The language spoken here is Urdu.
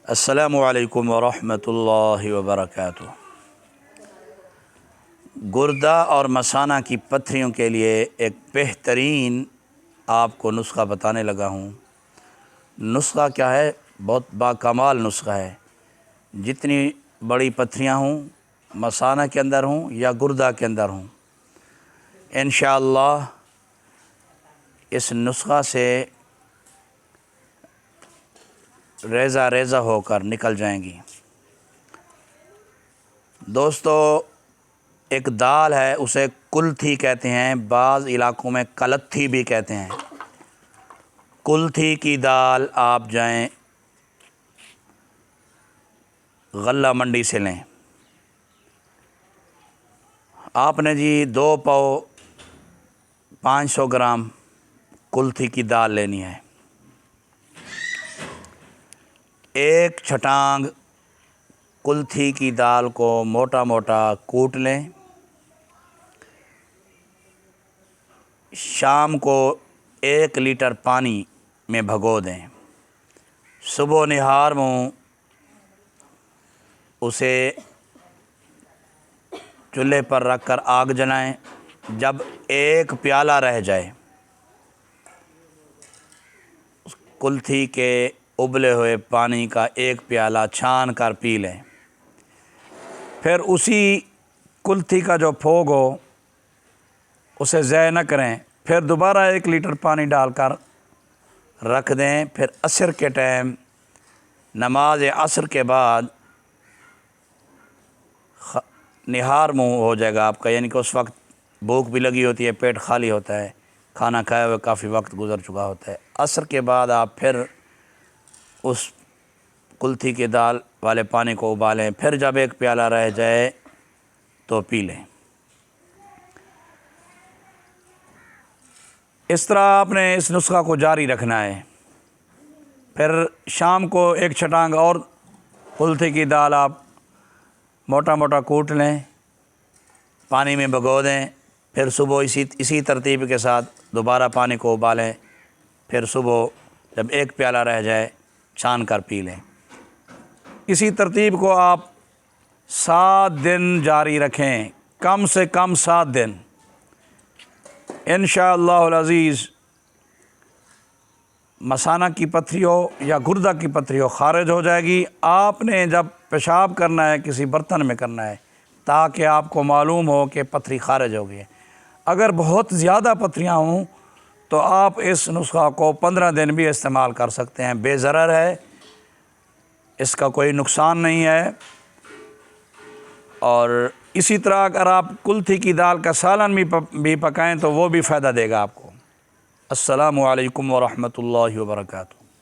السلام علیکم ورحمۃ اللہ وبرکاتہ۔ گردہ اور مثانہ کی پتھریوں کے لیے ایک بہترین آپ کو نسخہ بتانے لگا ہوں۔ نسخہ کیا ہے؟ بہت باکمال نسخہ ہے۔ جتنی بڑی پتھریاں ہوں، مثانہ کے اندر ہوں یا گردہ کے اندر ہوں، انشاءاللہ اس نسخہ سے ریزہ ریزہ ہو کر نکل جائیں گی۔ دوستو، ایک دال ہے، اسے کلتھی کہتے ہیں، بعض علاقوں میں کلتھی بھی کہتے ہیں۔ کلتھی کی دال آپ جائیں غلہ منڈی سے لیں۔ آپ نے جی 2 پاؤ 500 گرام کلتھی کی دال لینی ہے۔ 1 چھٹانگ کلتھی کی دال کو موٹا موٹا کوٹ لیں۔ شام کو 1 لیٹر پانی میں بھگو دیں۔ صبح نہار میں اسے چولہے پر رکھ کر آگ جلائیں۔ جب 1 پیالہ رہ جائے، کلتھی کے ابلے ہوئے پانی کا 1 پیالہ چھان کر پی لیں۔ پھر اسی کلتھی کا جو پھوگ ہو اسے ضائع نہ کریں، پھر دوبارہ 1 لیٹر پانی ڈال کر رکھ دیں۔ پھر عصر کے ٹائم، نماز عصر کے بعد نہار منہ ہو جائے گا آپ کا، یعنی کہ اس وقت بھوک بھی لگی ہوتی ہے، پیٹ خالی ہوتا ہے، کھانا کھائے ہوئے کافی وقت گزر چکا ہوتا ہے۔ عصر کے بعد آپ پھر اس کلتھی کی دال والے پانی کو ابالیں۔ پھر جب 1 پیالہ رہ جائے تو پی لیں۔ اس طرح آپ نے اس نسخہ کو جاری رکھنا ہے۔ پھر شام کو 1 چھٹانگ اور کلتھی کی دال آپ موٹا موٹا کوٹ لیں، پانی میں بھگو دیں۔ پھر صبح اسی ترتیب کے ساتھ دوبارہ پانی کو ابالیں۔ پھر صبح جب 1 پیالہ رہ جائے چھان کر پی لیں۔ اسی ترتیب کو آپ 7 دن جاری رکھیں، کم سے کم 7 دن۔ انشاءاللہ العزیز مثانہ کی پتھری ہو یا گردہ کی پتھری ہو خارج ہو جائے گی۔ آپ نے جب پیشاب کرنا ہے کسی برتن میں کرنا ہے تاکہ آپ کو معلوم ہو کہ پتھری خارج ہو گئی ہے۔ اگر بہت زیادہ پتھریاں ہوں تو آپ اس نسخہ کو 15 دن بھی استعمال کر سکتے ہیں، بے ضرر ہے، اس کا کوئی نقصان نہیں ہے۔ اور اسی طرح اگر آپ کلتھی کی دال کا سالن بھی پکائیں تو وہ بھی فائدہ دے گا آپ کو۔ السلام علیکم ورحمۃ اللہ وبرکاتہ۔